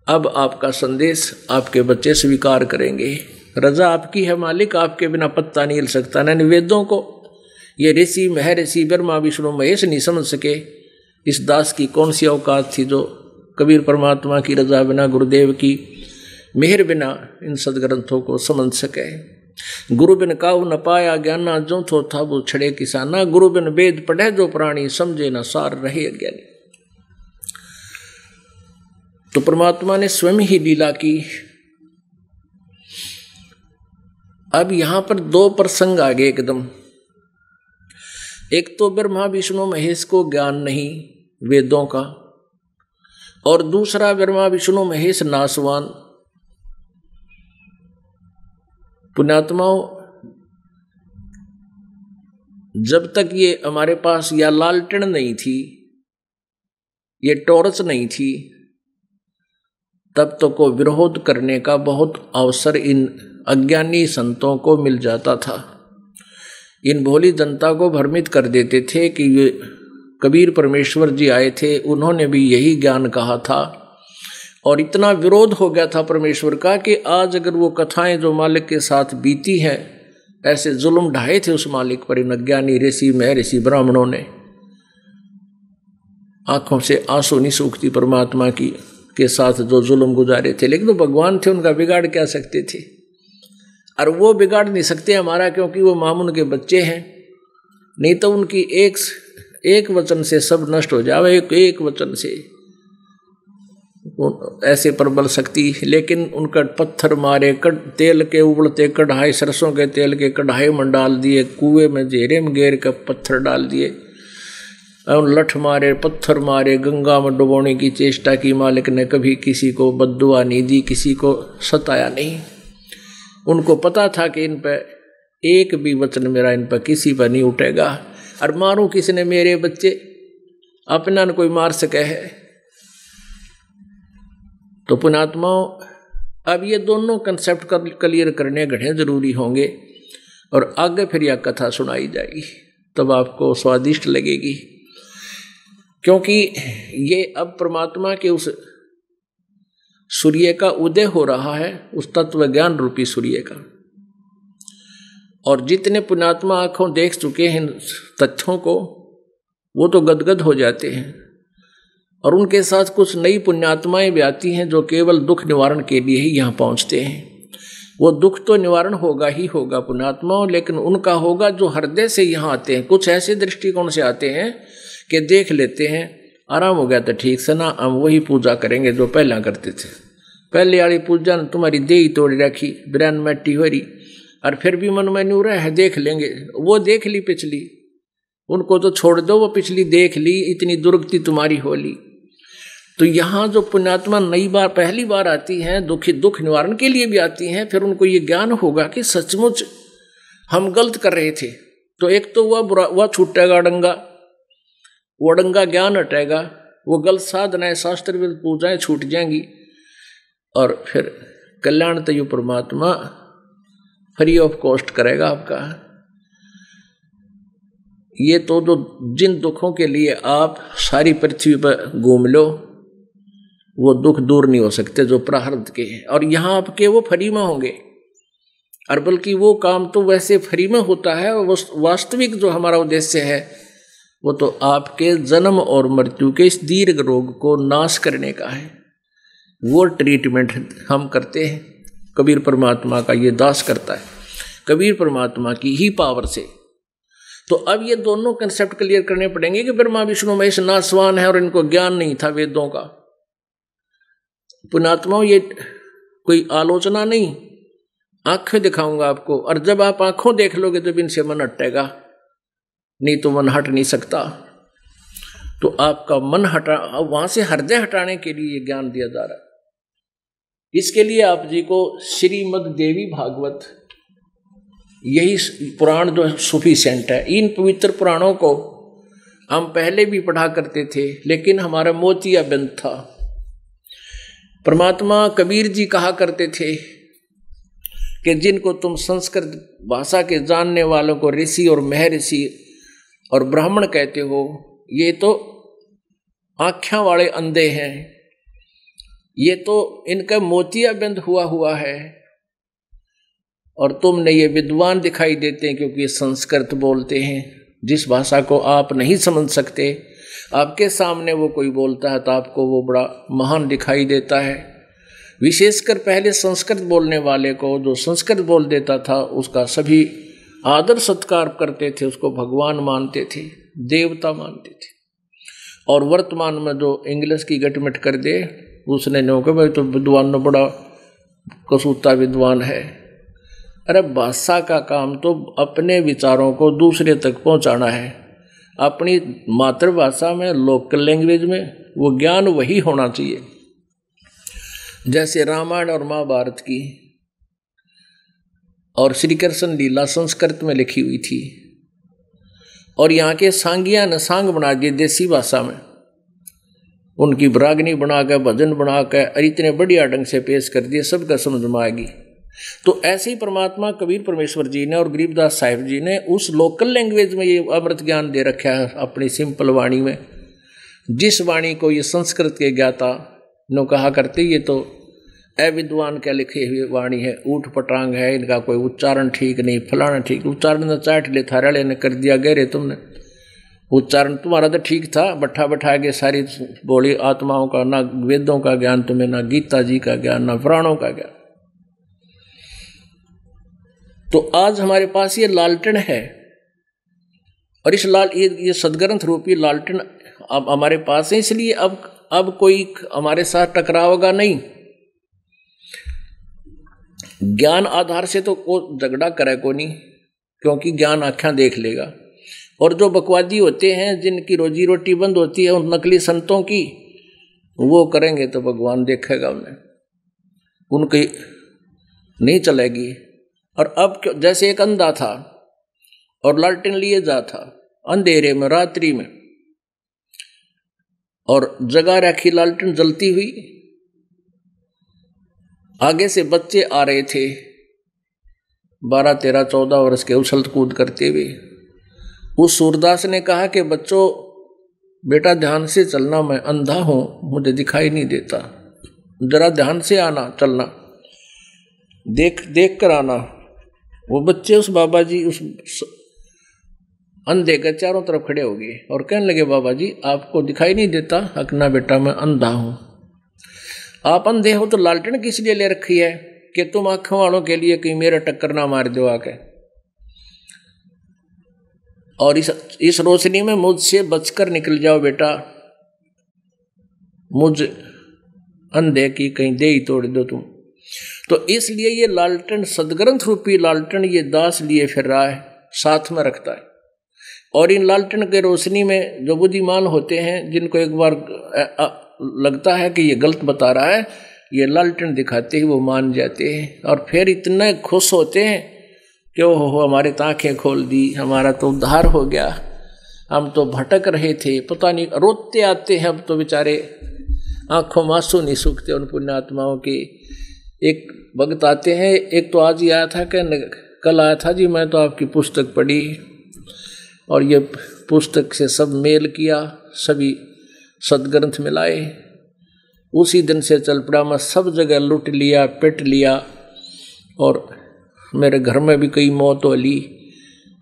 अब आपका संदेश आपके बच्चे स्वीकार करेंगे, रजा आपकी है मालिक, आपके बिना पत्ता नहीं हिल सकता। न वेदों को ये ऋषि महर्षि ब्रह्मा विष्णु महेश नहीं समझ सके, इस दास की कौन सी औकात थी जो कबीर परमात्मा की रजा बिना, गुरुदेव की मेहर बिना इन सदग्रंथों को समझ सके। गुरु बिन काहू न पाया ज्ञाना, जो थो था वो छड़े किसाना, गुरु बिन वेद पढ़े जो प्राणी, समझे न सार रहे अज्ञानी। तो परमात्मा ने स्वयं ही लीला की। अब यहां पर दो प्रसंग आ गए एकदम। एक तो ब्रह्मा विष्णु महेश को ज्ञान नहीं वेदों का, और दूसरा ब्रह्मा विष्णु महेश नासवान। पुण्यात्माओं, जब तक ये हमारे पास या लालटेन नहीं थी, ये टॉर्च नहीं थी, तब तो को विरोध करने का बहुत अवसर इन अज्ञानी संतों को मिल जाता था। इन भोली जनता को भ्रमित कर देते थे कि ये कबीर परमेश्वर जी आए थे, उन्होंने भी यही ज्ञान कहा था, और इतना विरोध हो गया था परमेश्वर का कि आज अगर वो कथाएं जो मालिक के साथ बीती हैं, ऐसे जुल्म ढाए थे उस मालिक पर इन अज्ञानी ऋषि महर्षि ब्राह्मणों ने। आंखों से आंसू नहीं सूखती परमात्मा की के साथ जो जुल्म गुजारे थे, लेकिन वो भगवान थे, उनका बिगाड़ क्या सकते थे। और वो बिगाड़ नहीं सकते हमारा, क्योंकि वो मामून के बच्चे हैं। नहीं तो उनकी एक वचन से सब नष्ट हो जाए, एक वचन से ऐसे प्रबल शक्ति। लेकिन उनका पत्थर मारे, तेल के उबलते कढ़ाई, सरसों के तेल के कढ़ाई में डाल दिए, कुएं में जेरे में घेर कर पत्थर डाल दिए, और लठ मारे, पत्थर मारे, गंगा में डुबोने की चेष्टा की। मालिक ने कभी किसी को बद्दुआ नहीं दी, किसी को सताया नहीं। उनको पता था कि इन पर एक भी वचन मेरा इन पर किसी पर नहीं उठेगा, और मारूं किसने मेरे बच्चे, अपना न कोई मार सके है। तो पुण्यात्माओं, अब ये दोनों कंसेप्ट क्लियर करने घड़े जरूरी होंगे, और आगे फिर यह कथा सुनाई जाएगी, तब आपको स्वादिष्ट लगेगी। क्योंकि ये अब परमात्मा के उस सूर्य का उदय हो रहा है, उस तत्व ज्ञान रूपी सूर्य का। और जितने पुण्यात्मा आंखों देख चुके हैं तथ्यों को, वो तो गदगद हो जाते हैं। और उनके साथ कुछ नई पुण्यात्माएं भी आती हैं जो केवल दुख निवारण के लिए ही यहाँ पहुँचते हैं। वो दुख तो निवारण होगा ही होगा पुण्यात्माओं, लेकिन उनका होगा जो हृदय से यहाँ आते हैं। कुछ ऐसे दृष्टिकोण से आते हैं कि देख लेते हैं, आराम हो गया तो ठीक से ना, हम वही पूजा करेंगे जो पहला करते थे। पहले वाली पूजा ने तुम्हारी देही तोड़ रखी, बिरान मट्टी हो रही, और फिर भी मन में न्यू रहा है, देख लेंगे। वो देख ली पिछली, उनको तो छोड़ दो, वो पिछली देख ली, इतनी दुर्गति तुम्हारी हो ली। तो यहाँ जो पुण्यात्मा नई बार पहली बार आती हैं, दुख निवारण के लिए भी आती हैं, फिर उनको ये ज्ञान होगा कि सचमुच हम गलत कर रहे थे। तो एक तो वह छूटेगा डंगा, वो डंगा ज्ञान हटेगा, वो गलत साधनाएं शास्त्र विद पूजाएं छूट जाएंगी, और फिर कल्याण तो यू परमात्मा फ्री ऑफ कॉस्ट करेगा आपका। ये तो जो जिन दुखों के लिए आप सारी पृथ्वी पर घूम लो, वो दुख दूर नहीं हो सकते जो प्रारब्ध के हैं, और यहाँ आपके वो फ्री में होंगे। और बल्कि वो काम तो वैसे फ्री में होता है, वास्तविक जो हमारा उद्देश्य है वो तो आपके जन्म और मृत्यु के इस दीर्घ रोग को नाश करने का है। वो ट्रीटमेंट हम करते हैं, कबीर परमात्मा का ये दास करता है, कबीर परमात्मा की ही पावर से। तो अब ये दोनों कंसेप्ट क्लियर करने पड़ेंगे कि ब्रह्मा विष्णु महेश नासवान है और इनको ज्ञान नहीं था वेदों का। पुण्यात्माओं, ये कोई आलोचना नहीं, आंखें दिखाऊंगा आपको, और जब आप आंखों देख लोगे तो इनसे मन हटेगा, नहीं तो मन हट नहीं सकता। तो आपका मन हटा, वहां से हृदय हटाने के लिए ये ज्ञान दिया जा रहा है। इसके लिए आप जी को श्रीमद् देवी भागवत, यही पुराण जो सफिशिएंट है। इन पवित्र पुराणों को हम पहले भी पढ़ा करते थे, लेकिन हमारा मोतिया बंद था। परमात्मा कबीर जी कहा करते थे कि जिनको तुम संस्कृत भाषा के जानने वालों को ऋषि और महर्षि और ब्राह्मण कहते हो, ये तो आँखें वाले अंधे हैं, ये तो इनका मोतिया बंद हुआ है, और तुमने ये विद्वान दिखाई देते हैं क्योंकि ये संस्कृत बोलते हैं, जिस भाषा को आप नहीं समझ सकते। आपके सामने वो कोई बोलता है तो आपको वो बड़ा महान दिखाई देता है। विशेषकर पहले संस्कृत बोलने वाले को, जो संस्कृत बोल देता था, उसका सभी आदर सत्कार करते थे, उसको भगवान मानते थे, देवता मानते थे। और वर्तमान में जो इंग्लिश की गटमिट कर दे, उसने नो कि भाई तो विद्वान ने बड़ा कसूता विद्वान है। अरे भाषा का काम तो अपने विचारों को दूसरे तक पहुंचाना है। अपनी मातृभाषा में, लोकल लैंग्वेज में वो ज्ञान वही होना चाहिए। जैसे रामायण और महाभारत की और श्री कृष्ण लीला संस्कृत में लिखी हुई थी, और यहाँ के सांगिया ने सांग बना दिए देसी भाषा में, उनकी बरागनी बना कर, भजन बना कर इतने बढ़िया ढंग से पेश कर दिए, सबका समझ में आएगी। तो ऐसे ही परमात्मा कबीर परमेश्वर जी ने और गरीबदास साहिब जी ने उस लोकल लैंग्वेज में ये अमृत ज्ञान दे रखा है अपनी सिंपल वाणी में। जिस वाणी को ये संस्कृत के ज्ञाता नो कहा करते, ये तो अविद्वान के लिखे हुए वाणी है, ऊट पटांग है, इनका कोई उच्चारण ठीक नहीं, फलाना ठीक, उच्चारण ने चाट ले थारे ने कर दिया गहरे तुमने, उच्चारण तुम्हारा तो ठीक था, बैठा बैठा के सारी बोली आत्माओं का, ना वेदों का ज्ञान तुम्हें, ना गीता जी का ज्ञान, ना पुराणों का ज्ञान। तो आज हमारे पास ये लालटेन है, और इस ये सदग्रंथ रूपी लालटेन अब हमारे पास है, इसलिए अब कोई हमारे साथ टकरावगा नहीं। ज्ञान आधार से तो को झगड़ा करे को नहीं, क्योंकि ज्ञान आँखें देख लेगा। और जो बकवादी होते हैं, जिनकी रोजी रोटी बंद होती है उन नकली संतों की, वो करेंगे तो भगवान देखेगा उन्हें, उनकी नहीं चलेगी। और अब जैसे एक अंधा था और लालटेन लिए जा था अंधेरे में, रात्रि में, और जगा रखी लालटेन जलती हुई, आगे से बच्चे आ रहे थे 12, 13, 14 वर्ष के, उछल कूद करते हुए। उस सूरदास ने कहा कि बच्चों बेटा ध्यान से चलना, मैं अंधा हूं, मुझे दिखाई नहीं देता, जरा ध्यान से आना, चलना, देख कर आना। वो बच्चे उस बाबा जी उस अंधे के चारों तरफ खड़े हो गए और कहने लगे, बाबा जी आपको दिखाई नहीं देता? हकना बेटा मैं अंधा हूं। आप अंधे हो तो लालटेन किस लिए ले रखी है कि तुम आंखों वालों के लिए कहीं मेरा टक्कर ना मार दो आके, और इस रोशनी में मुझसे बचकर निकल जाओ बेटा, मुझ अंधे की कहीं दे ही तोड़ दो तुम। तो इसलिए ये लालटेन, सदग्रंथ रूपी लालटेन, ये दास लिए फिर रहा है, साथ में रखता है। और इन लालटेन के रोशनी में जो बुद्धिमान होते हैं, जिनको एक बार लगता है कि ये गलत बता रहा है, ये लालटेन दिखाते ही वो मान जाते हैं, और फिर इतने खुश होते हैं कि हो हमारे आँखें खोल दी, हमारा तो उद्धार हो गया, हम तो भटक रहे थे, पता नहीं, रोते आते हैं अब तो बेचारे, आंखों में आंसू नहीं सूखते उन पुण्यात्माओं के। एक भक्त आते हैं, एक तो आज ही आया था, कल आया था जी, मैं तो आपकी पुस्तक पढ़ी और ये पुस्तक से सब मेल किया, सभी सदग्रंथ मिलाए, उसी दिन से चल पड़ा, मैं सब जगह लूट लिया, पिट लिया, और मेरे घर में भी कई मौत हो ली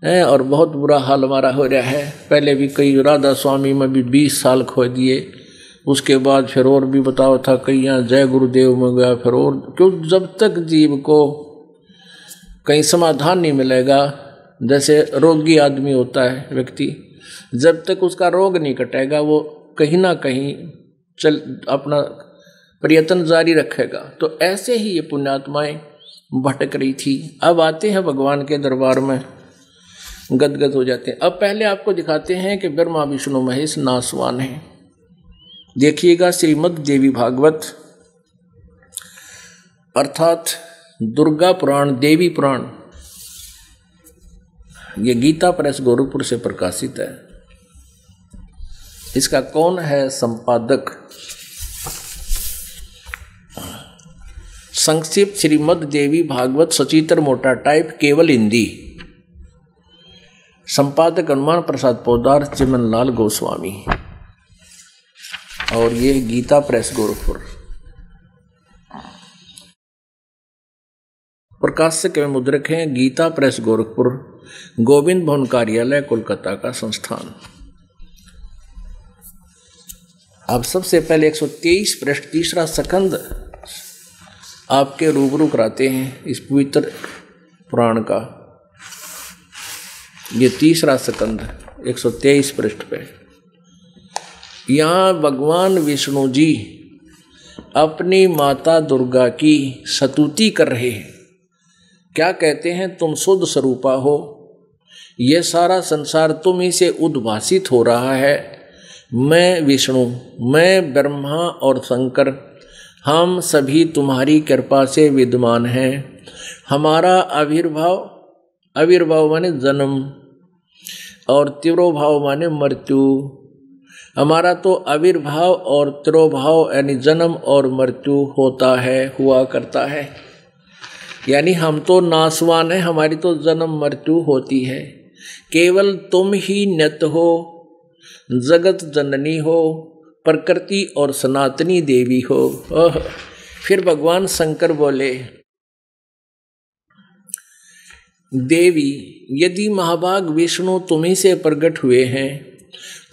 है, और बहुत बुरा हाल हमारा हो रहा है। पहले भी कई, राधा स्वामी में भी 20 साल खो दिए, उसके बाद फिर और भी बताओ था, कई यहाँ जय गुरुदेव में गया, फिर और, क्यों जब तक जीव को कहीं समाधान नहीं मिलेगा, जैसे रोगी आदमी होता है व्यक्ति, जब तक उसका रोग नहीं कटेगा वो कहीं ना कहीं अपना प्रयत्न जारी रखेगा। तो ऐसे ही ये पुण्यात्माएं भटक रही थी। अब आते हैं भगवान के दरबार में, गदगद हो जाते हैं। अब पहले आपको दिखाते हैं कि ब्रह्मा विष्णु महेश नासवान हैं। देखिएगा श्रीमद् देवी भागवत अर्थात दुर्गा पुराण, देवी पुराण, ये गीता प्रेस गोरखपुर से प्रकाशित है। इसका कौन है संपादक? संक्षिप्त श्रीमद् देवी भागवत सचित्र मोटा टाइप केवल हिंदी। संपादक हनुमान प्रसाद पोदार, चिमनलाल गोस्वामी। और ये गीता प्रेस गोरखपुर। प्रकाशक एवं मुद्रक हैं गीता प्रेस गोरखपुर, गोविंद भवन कार्यालय कोलकाता का संस्थान। अब सबसे पहले 123 पृष्ठ तीसरा सकंद आपके रूबरू कराते हैं इस पवित्र पुराण का। ये तीसरा सकंद 123 पृष्ठ पे। यहाँ भगवान विष्णु जी अपनी माता दुर्गा की स्तुति कर रहे हैं। क्या कहते हैं? तुम शुद्ध स्वरूपा हो, ये सारा संसार तुम ही से उद्भासित हो रहा है। मैं विष्णु, मैं ब्रह्मा और शंकर, हम सभी तुम्हारी कृपा से विद्यमान हैं। हमारा आविर्भाव माने जन्म और तिरोभाव माने मृत्यु। हमारा तो आविर्भाव और तिरोभाव यानी जन्म और मृत्यु होता है, हुआ करता है। यानी हम तो नासवान हैं, हमारी तो जन्म मृत्यु होती है। केवल तुम ही नित्य हो, जगत जननी हो, प्रकृति और सनातनी देवी हो। फिर भगवान शंकर बोले, देवी यदि महाभाग विष्णु तुम्ही से प्रकट हुए हैं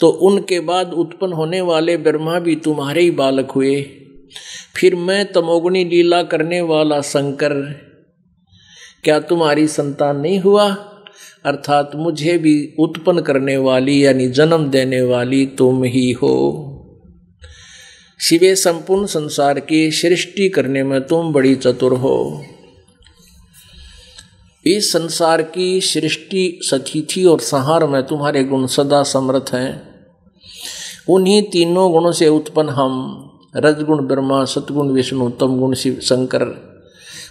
तो उनके बाद उत्पन्न होने वाले ब्रह्मा भी तुम्हारे ही बालक हुए। फिर मैं तमोगुणी लीला करने वाला शंकर क्या तुम्हारी संतान नहीं हुआ? अर्थात मुझे भी उत्पन्न करने वाली यानी जन्म देने वाली तुम ही हो। शिवे संपूर्ण संसार की सृष्टि करने में तुम बड़ी चतुर हो। इस संसार की सृष्टि, स्थिति और संहार में तुम्हारे गुण सदा समर्थ हैं। उन्हीं तीनों गुणों से उत्पन्न हम, रजगुण ब्रह्मा, सतगुण विष्णु, तमगुण शिव शंकर,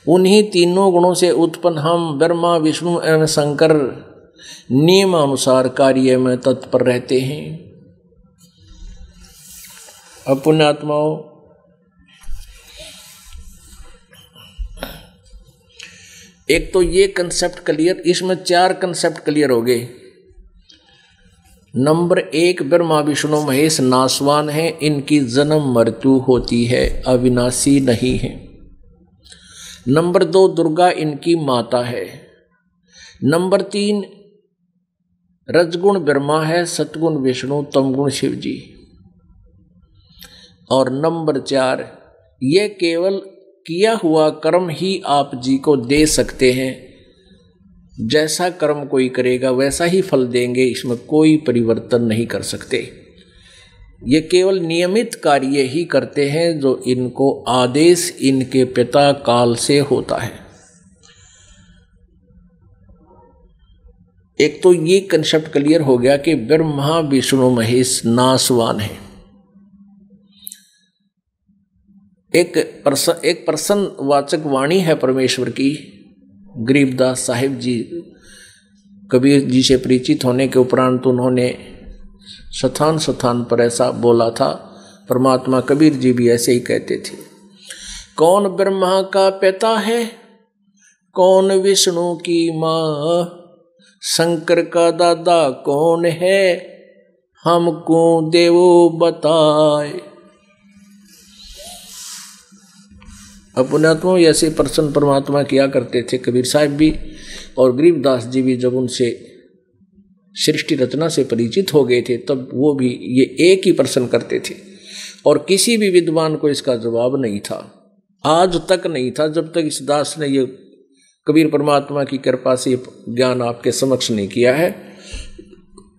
उन्हीं तीनों गुणों से उत्पन्न हम ब्रह्मा विष्णु एवं शंकर नियमानुसार कार्य में तत्पर रहते हैं। अब पुण्यात्माओं, एक तो ये कंसेप्ट क्लियर, इसमें 4 कंसेप्ट क्लियर हो गए। नंबर 1, ब्रह्मा विष्णु महेश नासवान है, इनकी जन्म मृत्यु होती है, अविनाशी नहीं है। नंबर 2, दुर्गा इनकी माता है। नंबर 3, रजगुण ब्रह्मा है, सतगुण विष्णु, तमगुण शिव जी। और नंबर 4, ये केवल किया हुआ कर्म ही आप जी को दे सकते हैं। जैसा कर्म कोई करेगा वैसा ही फल देंगे, इसमें कोई परिवर्तन नहीं कर सकते। ये केवल नियमित कार्य ही करते हैं जो इनको आदेश इनके पिता काल से होता है। एक तो ये कंसेप्ट क्लियर हो गया कि ब्रह्मा विष्णु महेश नासवान है। एक प्रसन्न वाचक वाणी है परमेश्वर की। गरीबदास साहिब जी कबीर जी से परिचित होने के उपरांत उन्होंने स्थान स्थान पर ऐसा बोला था। परमात्मा कबीर जी भी ऐसे ही कहते थे, कौन ब्रह्मा का पिता है, कौन विष्णु की माँ, शंकर का दादा कौन है, हमको देवो बताए। अब पुण्यात्मा ऐसे प्रसन्न परमात्मा किया करते थे कबीर साहब भी, और गरीबदास जी भी जब उनसे सृष्टि रचना से परिचित हो गए थे तब वो भी ये एक ही प्रश्न करते थे, और किसी भी विद्वान को इसका जवाब नहीं था, आज तक नहीं था, जब तक इस दास ने ये कबीर परमात्मा की कृपा से ज्ञान आपके समक्ष नहीं किया है।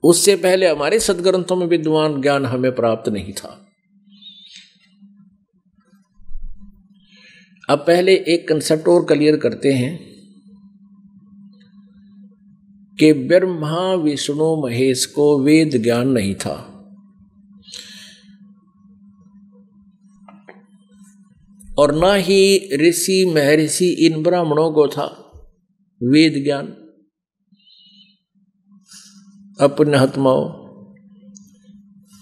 उससे पहले हमारे सदग्रंथों में विद्वान ज्ञान हमें प्राप्त नहीं था। अब पहले एक कंसेप्ट और क्लियर करते हैं कि ब्रह्मा विष्णु महेश को वेद ज्ञान नहीं था, और ना ही ऋषि महर्षि इन ब्राह्मणों को था वेद ज्ञान। अपने हत्माओं,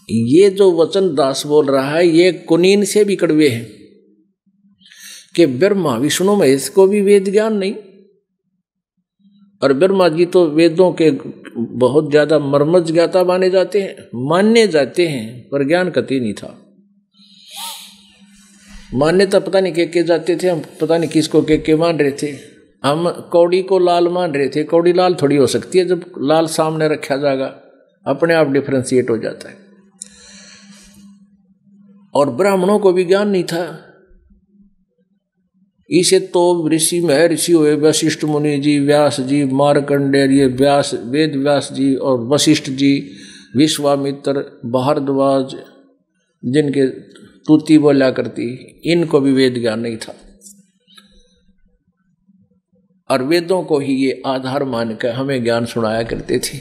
ये जो वचन दास बोल रहा है ये कुनीन से भी कड़वे हैं कि ब्रह्मा विष्णु महेश को भी वेद ज्ञान नहीं, और ब्रह्मा जी तो वेदों के बहुत ज्यादा मर्मज्ञ ज्ञाता माने जाते हैं, पर ज्ञान कति नहीं था। मान्यता पता नहीं के जाते थे, हम पता नहीं किसको के मान रहे थे। हम कौड़ी को लाल मान रहे थे, कौड़ी लाल थोड़ी हो सकती है, जब लाल सामने रखा जाएगा अपने आप डिफरेंशिएट हो जाता है। और ब्राह्मणों को भी ज्ञान नहीं था, इसे तो ऋषि महर्षि हुए वशिष्ठ मुनि जी, व्यास जी, मार्कंडेय, व्यास वेद व्यास जी और वशिष्ठ जी, विश्वामित्र, भारद्वाज, जिनके तूती बोला करती, इनको भी वेद ज्ञान नहीं था, और वेदों को ही ये आधार मानकर हमें ज्ञान सुनाया करते थे।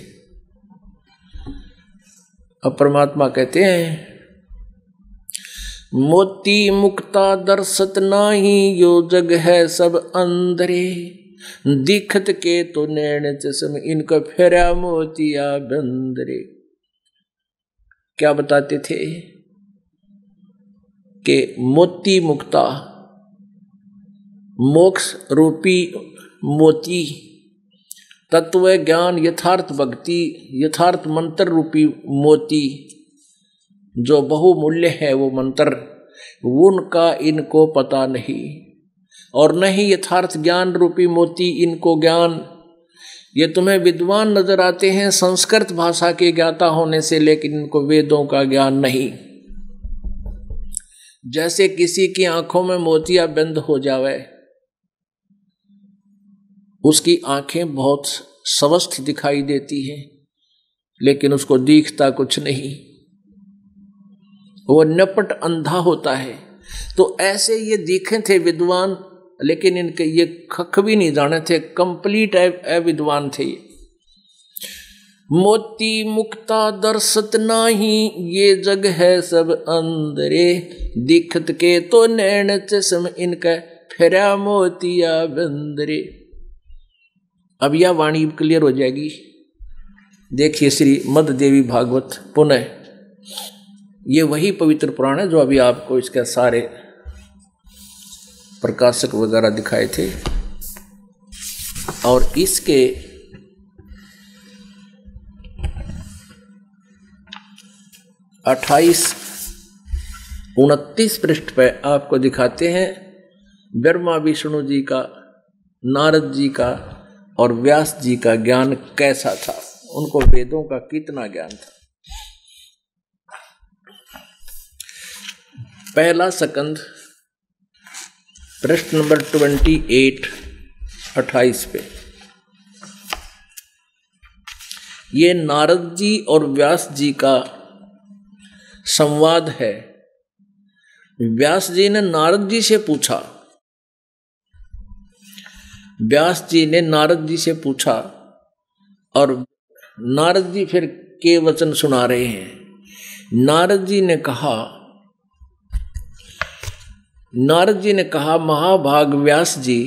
अब परमात्मा कहते हैं मोती मुक्ता दर्शत नाही, यो जग है सब अंदरे, दिखत के तो नैन चश्म, इनका फेरा मोतिया बंदरे। क्या बताते थे कि मोती मुक्ता, मोक्ष रूपी मोती, तत्व ज्ञान, यथार्थ भक्ति, यथार्थ मंत्र रूपी मोती जो बहुमूल्य है, वो मंत्र, उनका इनको पता नहीं, और नहीं यथार्थ ज्ञान रूपी मोती इनको ज्ञान। ये तुम्हें विद्वान नजर आते हैं संस्कृत भाषा के ज्ञाता होने से, लेकिन इनको वेदों का ज्ञान नहीं। जैसे किसी की आंखों में मोतिया बंद हो जावे, उसकी आंखें बहुत स्वस्थ दिखाई देती हैं, लेकिन उसको दिखता कुछ नहीं, वो नपट अंधा होता है। तो ऐसे ये दिखे थे विद्वान, लेकिन इनके ये खख भी नहीं जाने थे, कंप्लीट अविद्वान थे ये। मोती मुक्ता दर्शत नाही, ये जग है सब अंदरे, दिखत के तो नैन चश्म, इनका फेरा मोतिया बंदरे। अब यह वाणी क्लियर हो जाएगी। देखिए श्री मध्य देवी भागवत पुनः, ये वही पवित्र पुराण है जो अभी आपको इसके सारे प्रकाशक वगैरह दिखाए थे, और इसके 28-29 पृष्ठ पे आपको दिखाते हैं ब्रह्मा विष्णु जी का, नारद जी का और व्यास जी का ज्ञान कैसा था, उनको वेदों का कितना ज्ञान था। पहला सकंद प्रश्न नंबर 28 पे, ये नारद जी और व्यास जी का संवाद है। व्यास जी ने नारद जी से पूछा, व्यास जी ने नारद जी से पूछा, और नारद जी फिर के वचन सुना रहे हैं। नारद जी ने कहा महाभाग व्यास जी,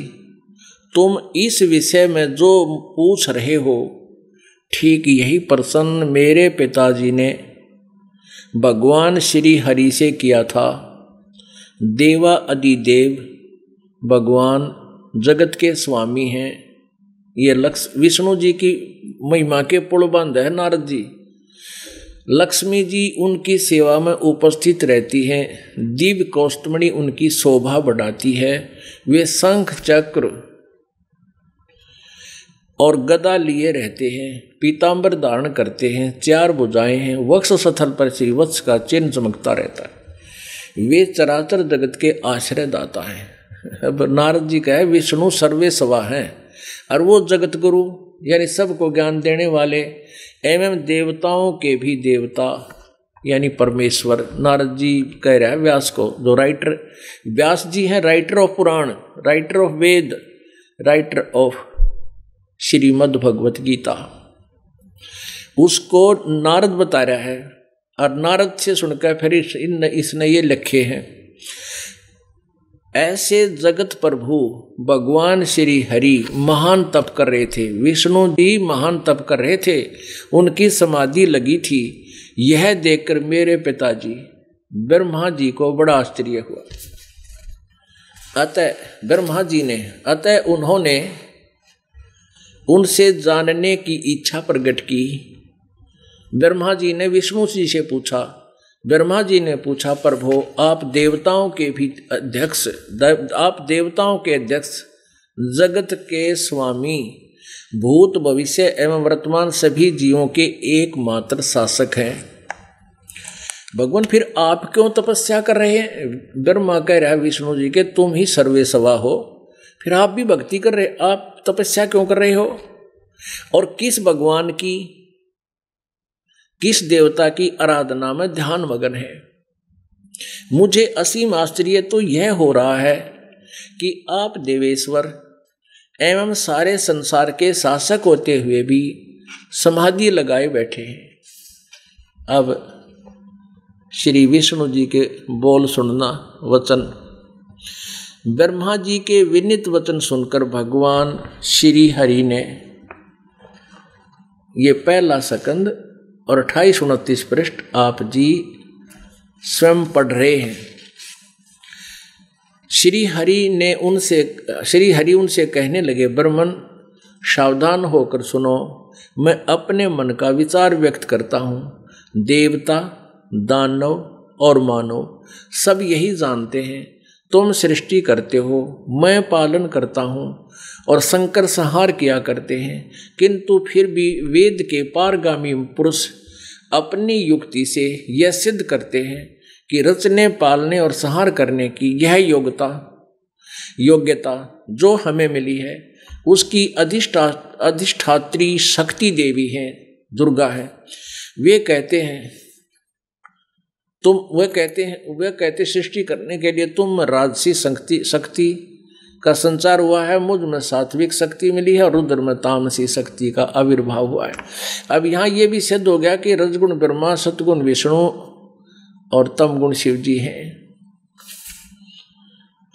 तुम इस विषय में जो पूछ रहे हो, ठीक यही प्रश्न मेरे पिताजी ने भगवान श्री हरि से किया था। देवा अधिदेव भगवान जगत के स्वामी हैं। ये विष्णु जी की महिमा के पुलबंद है नारद जी। लक्ष्मी जी उनकी सेवा में उपस्थित रहती हैं, दिव्य कौस्तुमणि उनकी शोभा बढ़ाती है। वे शंख चक्र और गदा लिए रहते हैं, पीतांबर धारण करते हैं, 4 भुजाएं हैं, वक्ष स्थल पर श्री वत्स का चिन्ह चमकता रहता है। वे चराचर जगत के आश्रय दाता हैं। अब नारद जी कहे विष्णु सर्वे सवा हैं, और वो जगत गुरु यानी सबको ज्ञान देने वाले एवं देवताओं के भी देवता यानी परमेश्वर। नारद जी कह रहा है व्यास को, जो राइटर व्यास जी हैं, writer of Purana, writer of Veda, writer of Shrimad Bhagavad Gita, उसको नारद बता रहा है। और नारद से सुनकर फिर इसने ये लिखे हैं, ऐसे जगत प्रभु भगवान श्री हरि महान तप कर रहे थे, विष्णु जी महान तप कर रहे थे, उनकी समाधि लगी थी। यह देखकर मेरे पिताजी ब्रह्मा जी को बड़ा आश्चर्य हुआ। अतः ब्रह्मा जी ने, अतः उन्होंने उनसे जानने की इच्छा प्रकट की। ब्रह्मा जी ने विष्णु जी से पूछा, ब्रह्मा जी ने पूछा, प्रभु आप देवताओं के भी अध्यक्ष, आप देवताओं के अध्यक्ष, जगत के स्वामी, भूत भविष्य एवं वर्तमान सभी जीवों के एकमात्र शासक हैं। भगवान फिर आप क्यों तपस्या कर रहे हैं? ब्रह्मा कह रहा है विष्णु जी के, तुम ही सर्वेसवा हो, फिर आप भी भक्ति कर रहे, आप तपस्या क्यों कर रहे हो? और किस भगवान की, किस देवता की आराधना में ध्यान मगन है? मुझे असीम आश्चर्य तो यह हो रहा है कि आप देवेश्वर एवं सारे संसार के शासक होते हुए भी समाधि लगाए बैठे हैं। अब श्री विष्णु जी के बोल सुनना, वचन। ब्रह्मा जी के विनीत वचन सुनकर भगवान श्री हरि ने, ये पहला सकंद और 28-29 पृष्ठ आप जी स्वयं पढ़ रहे हैं। श्री हरि उनसे कहने लगे, ब्रह्मन सावधान होकर सुनो, मैं अपने मन का विचार व्यक्त करता हूँ। देवता, दानव और मानव सब यही जानते हैं, तुम सृष्टि करते हो, मैं पालन करता हूँ और संकर संहार किया करते हैं, किंतु फिर भी वेद के पारगामी पुरुष अपनी युक्ति से यह सिद्ध करते हैं कि रचने, पालने और संहार करने की यह योग्यता जो हमें मिली है, उसकी अधिष्ठात्री शक्ति देवी है, दुर्गा है। वे कहते सृष्टि करने के लिए तुम राजसी शक्ति का संचार हुआ है, मुझ में सात्विक शक्ति मिली है और रुद्र में तामसी शक्ति का आविर्भाव हुआ है। अब यहाँ ये भी सिद्ध हो गया कि रजगुण ब्रह्मा, सतगुण विष्णु और तमगुण शिव जी हैं।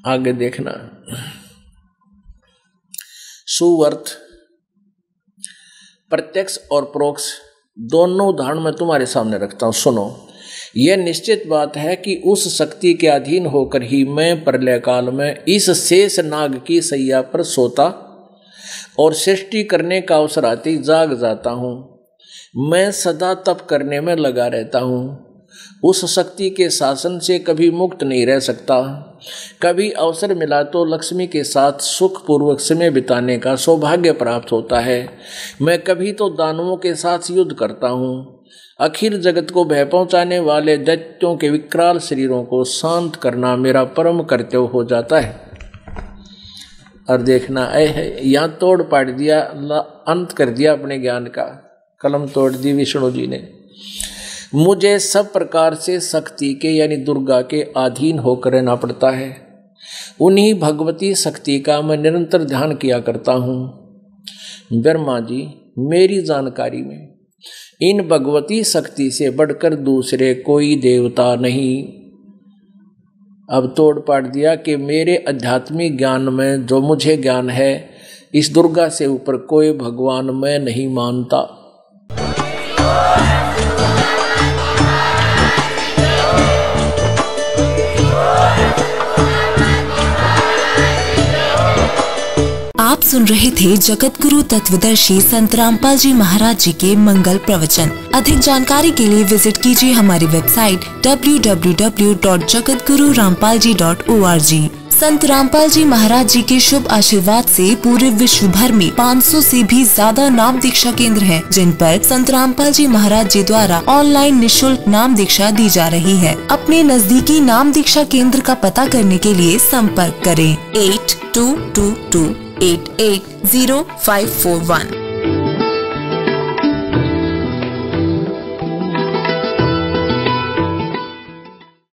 आगे देखना, सुवर्त प्रत्यक्ष और परोक्ष दोनों उदाहरण मैं तुम्हारे सामने रखता हूं, सुनो। यह निश्चित बात है कि उस शक्ति के अधीन होकर ही मैं प्रलय काल में इस शेष नाग की सैया पर सोता और सृष्टि करने का अवसर आते ही जाग जाता हूँ। मैं सदा तप करने में लगा रहता हूँ, उस शक्ति के शासन से कभी मुक्त नहीं रह सकता। कभी अवसर मिला तो लक्ष्मी के साथ सुखपूर्वक समय बिताने का सौभाग्य प्राप्त होता है। मैं कभी तो दानवों के साथ युद्ध करता हूँ। अखिल जगत को भय पहुंचाने वाले दैत्यों के विकराल शरीरों को शांत करना मेरा परम कर्तव्य हो जाता है। और देखना, यहाँ तोड़ पाट दिया, अंत कर दिया अपने ज्ञान का, कलम तोड़ दी विष्णु जी ने। मुझे सब प्रकार से शक्ति के यानी दुर्गा के अधीन होकर रहना पड़ता है। उन्हीं भगवती शक्ति का मैं निरंतर ध्यान किया करता हूँ। ब्रह्मा जी, मेरी जानकारी में इन भगवती शक्ति से बढ़कर दूसरे कोई देवता नहीं। अब तोड़ पाट दिया कि मेरे आध्यात्मिक ज्ञान में जो मुझे ज्ञान है, इस दुर्गा से ऊपर कोई भगवान मैं नहीं मानता। आप सुन रहे थे जगत गुरु तत्वदर्शी संत रामपाल जी महाराज जी के मंगल प्रवचन। अधिक जानकारी के लिए विजिट कीजिए हमारी वेबसाइट www.jagatgururampalji.org। संत रामपाल जी महाराज जी के शुभ आशीर्वाद से पूरे विश्व भर में 500 से भी ज्यादा नाम दीक्षा केंद्र हैं, जिन पर संत रामपाल जी महाराज जी द्वारा ऑनलाइन निःशुल्क नाम दीक्षा दी जा रही है। अपने नजदीकी नाम दीक्षा केंद्र का पता करने के लिए संपर्क करें 8222880541।